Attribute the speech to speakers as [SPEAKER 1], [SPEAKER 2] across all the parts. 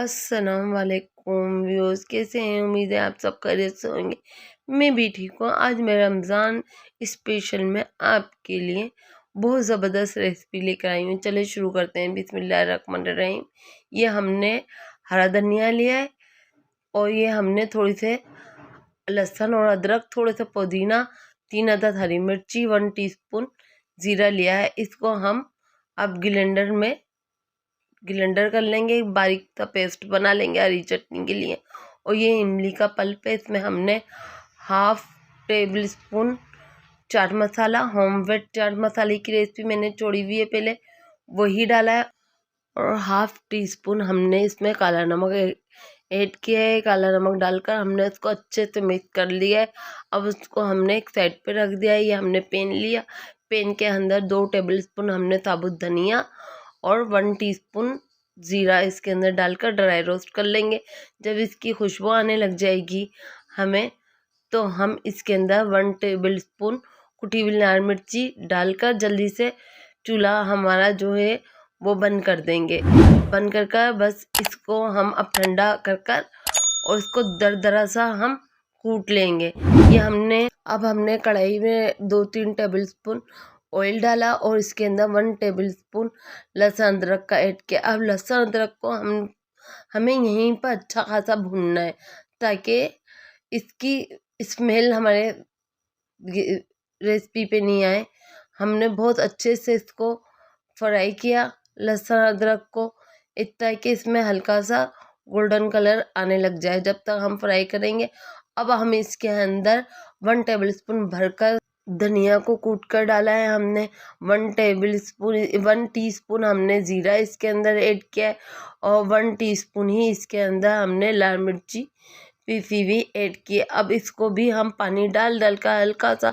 [SPEAKER 1] अस्सलाम वालेकुम व्यूअर्स, कैसे हैं? उम्मीद है आप सब खैरियत से होंगे। मैं भी ठीक हूँ। आज मैं रमज़ान स्पेशल में आपके लिए बहुत ज़बरदस्त रेसिपी लेकर आई हूँ। चलिए शुरू करते हैं। बिस्मिल्लाहिर्रहमानिर्रहीम। ये हमने हरा धनिया लिया है और ये हमने थोड़ी से लहसुन और अदरक, थोड़ा सा पुदीना, 3 अदद हरी मिर्ची, 1 टीस्पून ज़ीरा लिया है। इसको हम अब ग्राइंडर कर लेंगे, एक बारीक सा पेस्ट बना लेंगे हरी चटनी के लिए। और ये इमली का पल्प है, इसमें हमने half table spoon chaat masala, homemade चाट मसाले की रेसिपी मैंने छोड़ी हुई है पहले, वही डाला है। और हाफ टी स्पून हमने इसमें काला नमक ऐड किया है। काला नमक डालकर हमने उसको अच्छे से मिक्स कर लिया है। अब उसको हमने एक साइड पे रख दिया है। ये हमने पैन लिया, पैन के अंदर 2 टेबल स्पून हमने साबुत धनिया और 1 टीस्पून ज़ीरा इसके अंदर डालकर ड्राई रोस्ट कर लेंगे। जब इसकी खुशबू आने लग जाएगी हमें, तो हम इसके अंदर 1 टेबल स्पून कुटी हुई लाल मिर्ची डालकर जल्दी से चूल्हा हमारा जो है वो बंद कर देंगे। बंद कर बस इसको हम अब ठंडा कर और इसको दरदरा सा हम कूट लेंगे। ये हमने कढ़ाई में 2-3 टेबल स्पून ऑयल डाला और इसके अंदर 1 टेबल स्पून लहसुन अदरक का ऐड किया। अब लहसुन अदरक को हमें यहीं पर अच्छा खासा भूनना है, ताकि इसकी स्मेल हमारे रेसिपी पे नहीं आए। हमने बहुत अच्छे से इसको फ्राई किया लहसुन अदरक को, इतना कि इसमें हल्का सा गोल्डन कलर आने लग जाए। जब तक हम फ्राई करेंगे, अब हम इसके अंदर 1 टेबल स्पून भरकर धनिया को कूट कर डाला है हमने। 1 टीस्पून हमने ज़ीरा इसके अंदर ऐड किया है और 1 टीस्पून ही इसके अंदर हमने लाल मिर्ची पीसी हुई ऐड की है। अब इसको भी हम पानी डाल कर हल्का सा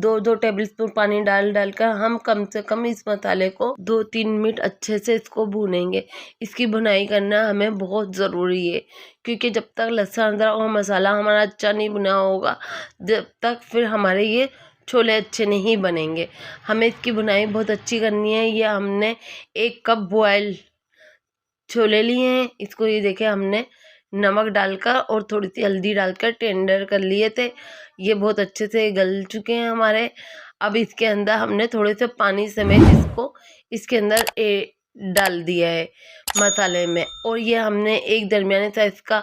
[SPEAKER 1] 2 टेबल स्पून पानी डालकर हम कम से कम इस मसाले को 2-3 मिनट अच्छे से इसको भूनेंगे। इसकी भुनाई करना हमें बहुत ज़रूरी है, क्योंकि जब तक लहसुन अदरक और मसाला हमारा अच्छा नहीं भुना होगा, जब तक फिर हमारे ये छोले अच्छे नहीं बनेंगे। हमें इसकी भुनाई बहुत अच्छी करनी है। ये हमने 1 कप बॉयल छोले लिए हैं। इसको ये देखें, हमने नमक डालकर और थोड़ी सी हल्दी डालकर टेंडर कर लिए थे। ये बहुत अच्छे से गल चुके हैं हमारे। अब इसके अंदर हमने थोड़े से पानी समेत इसको इसके अंदर डाल दिया है मसाले में। और ये हमने एक दरमियाने साइज का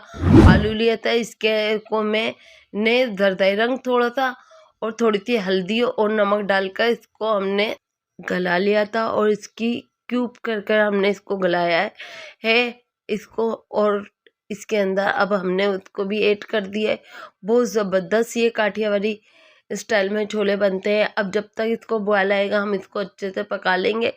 [SPEAKER 1] आलू लिया था। इसके को मैंने जरदाई रंग थोड़ा सा और थोड़ी सी हल्दी और नमक डालकर इसको हमने गला लिया था और इसकी क्यूब कर हमने इसको गलाया है इसको। और इसके अंदर अब हमने उसको भी ऐड कर दिया है। बहुत ज़बरदस्त ये काठियावाड़ी स्टाइल में छोले बनते हैं। अब जब तक इसको बॉयल आएगा, हम इसको अच्छे से पका लेंगे।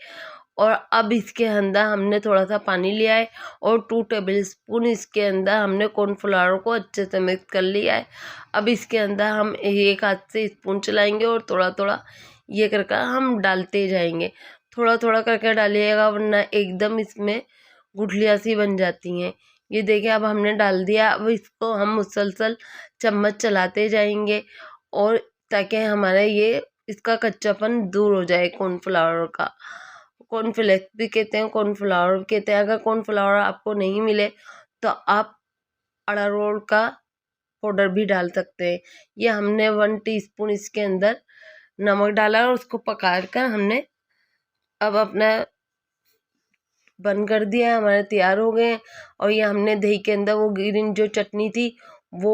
[SPEAKER 1] और अब इसके अंदर हमने थोड़ा सा पानी लिया है और 2 टेबल स्पून इसके अंदर हमने कॉर्नफ्लावर को अच्छे से मिक्स कर लिया है। अब इसके अंदर हम एक हाथ से स्पून चलाएंगे और थोड़ा थोड़ा ये करके हम डालते जाएंगे। थोड़ा थोड़ा करके डालिएगा, वरना एकदम इसमें गुठलियाँ सी बन जाती हैं। ये देखिए, अब हमने डाल दिया। अब इसको हम मुसलसल चम्मच चलाते जाएंगे और ताकि हमारा ये इसका कच्चापन दूर हो जाए। कॉर्नफ्लावर का, कॉर्नफ्लेक्स भी कहते हैं, कॉर्नफ्लावर भी कहते हैं। अगर कॉर्नफ्लावर आपको नहीं मिले तो आप अरारोट का पाउडर भी डाल सकते हैं। ये हमने 1 टीस्पून इसके अंदर नमक डाला और उसको पका कर हमने अब अपना बंद कर दिया है। हमारे तैयार हो गए हैं। और ये हमने दही के अंदर वो ग्रीन जो चटनी थी वो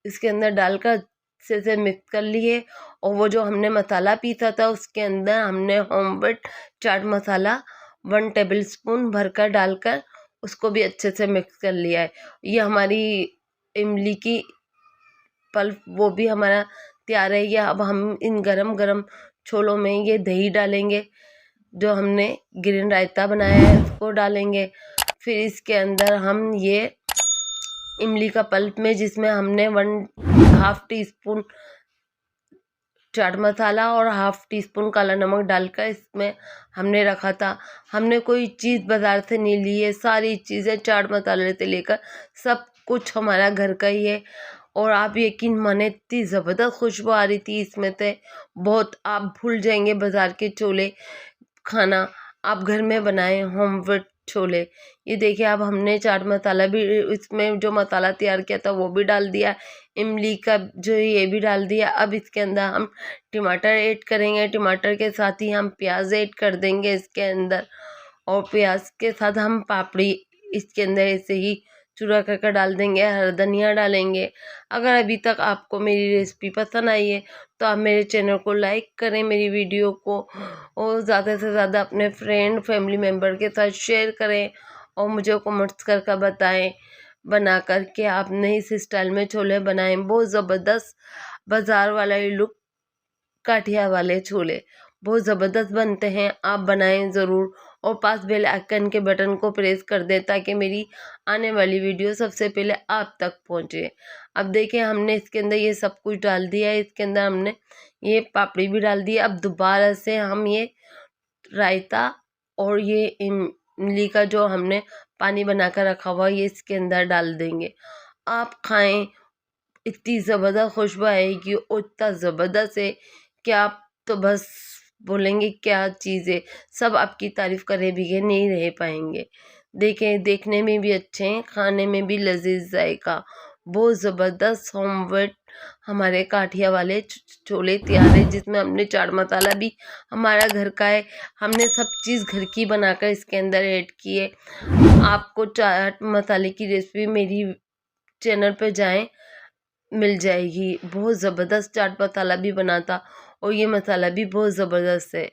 [SPEAKER 1] इसके अंदर डालकर अच्छे से मिक्स कर लिए। और वो जो हमने मसाला पीसा था उसके अंदर हमने homemade chaat masala 1 table spoon भरकर डालकर उसको भी अच्छे से मिक्स कर लिया है। ये हमारी इमली की पल्प वो भी हमारा तैयार है। ये अब हम इन गरम गरम छोलों में ये दही डालेंगे, जो हमने ग्रीन रायता बनाया है उसको डालेंगे। फिर इसके अंदर हम ये इमली का पल्प में, जिसमें हमने 1/2 टीस्पून चाट मसाला और 1/2 टीस्पून काला नमक डालकर इसमें हमने रखा था। हमने कोई चीज़ बाज़ार से नहीं ली है, सारी चीज़ें चाट मसाले से लेकर सब कुछ हमारा घर का ही है। और आप यकीन माने, इतनी ज़बरदस्त खुशबू आ रही थी इसमें से, बहुत आप भूल जाएंगे बाज़ार के छोले खाना। आप घर में बनाएं, होममेड छोले। ये देखिए अब हमने चाट मसाला भी इसमें जो मसाला तैयार किया था वो भी डाल दिया, इमली का जो ये भी डाल दिया। अब इसके अंदर हम टमाटर ऐड करेंगे, टमाटर के साथ ही हम प्याज ऐड कर देंगे इसके अंदर, और प्याज के साथ हम पापड़ी इसके अंदर ऐसे ही चूरा कर डाल देंगे, हरा धनिया डालेंगे। अगर अभी तक आपको मेरी रेसिपी पसंद आई है तो आप मेरे चैनल को लाइक करें, मेरी वीडियो को, और ज़्यादा से ज़्यादा अपने फ्रेंड फैमिली मेम्बर के साथ शेयर करें, और मुझे कमेंट्स कर बताएं बना कर के आपने इस स्टाइल में छोले बनाए। बहुत ज़बरदस्त बाज़ार वाला ही लुक काठिया वाले छोले बहुत ज़बरदस्त बनते हैं, आप बनाएं ज़रूर, और पास बेल आइकन के बटन को प्रेस कर दें ताकि मेरी आने वाली वीडियो सबसे पहले आप तक पहुंचे। अब देखिए हमने इसके अंदर ये सब कुछ डाल दिया है, इसके अंदर हमने ये पापड़ी भी डाल दी। अब दोबारा से हम ये रायता और ये इमली का जो हमने पानी बनाकर रखा हुआ ये इसके अंदर डाल देंगे। आप खाएं, इतनी ज़बरदस्त खुशबू आएगी और इतना ज़बरदस्त है कि आप तो बस बोलेंगे क्या चीज़ है, सब आपकी तारीफ़ करे बिगे नहीं रह पाएंगे। देखें, देखने में भी अच्छे हैं, खाने में भी लजीज जायका, बहुत ज़बरदस्त होममेड हमारे काठिया वाले छोले तैयार है, जिसमें हमने चाट मसाला भी हमारा घर का है, हमने सब चीज़ घर की बनाकर इसके अंदर ऐड की है। आपको चाट मसाले की रेसिपी मेरी चैनल पर जाएं, मिल जाएगी। बहुत ज़बरदस्त चाट मसाला भी बना था, और ये मसाला भी बहुत ज़बरदस्त है,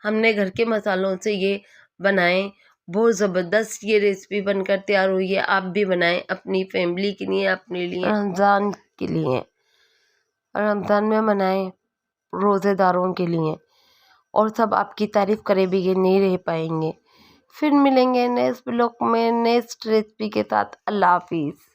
[SPEAKER 1] हमने घर के मसालों से ये बनाए। बहुत ज़बरदस्त ये रेसिपी बनकर तैयार हुई है, आप भी बनाएं अपनी फैमिली के लिए, अपने लिए, रमज़ान के लिए, रमज़ान में बनाएं रोज़ेदारों के लिए, और सब आपकी तारीफ़ करे भी ये नहीं रह पाएंगे। फिर मिलेंगे नेक्स्ट ब्लॉग में नेक्स्ट रेसिपी के साथ। अल्लाह हाफिज़।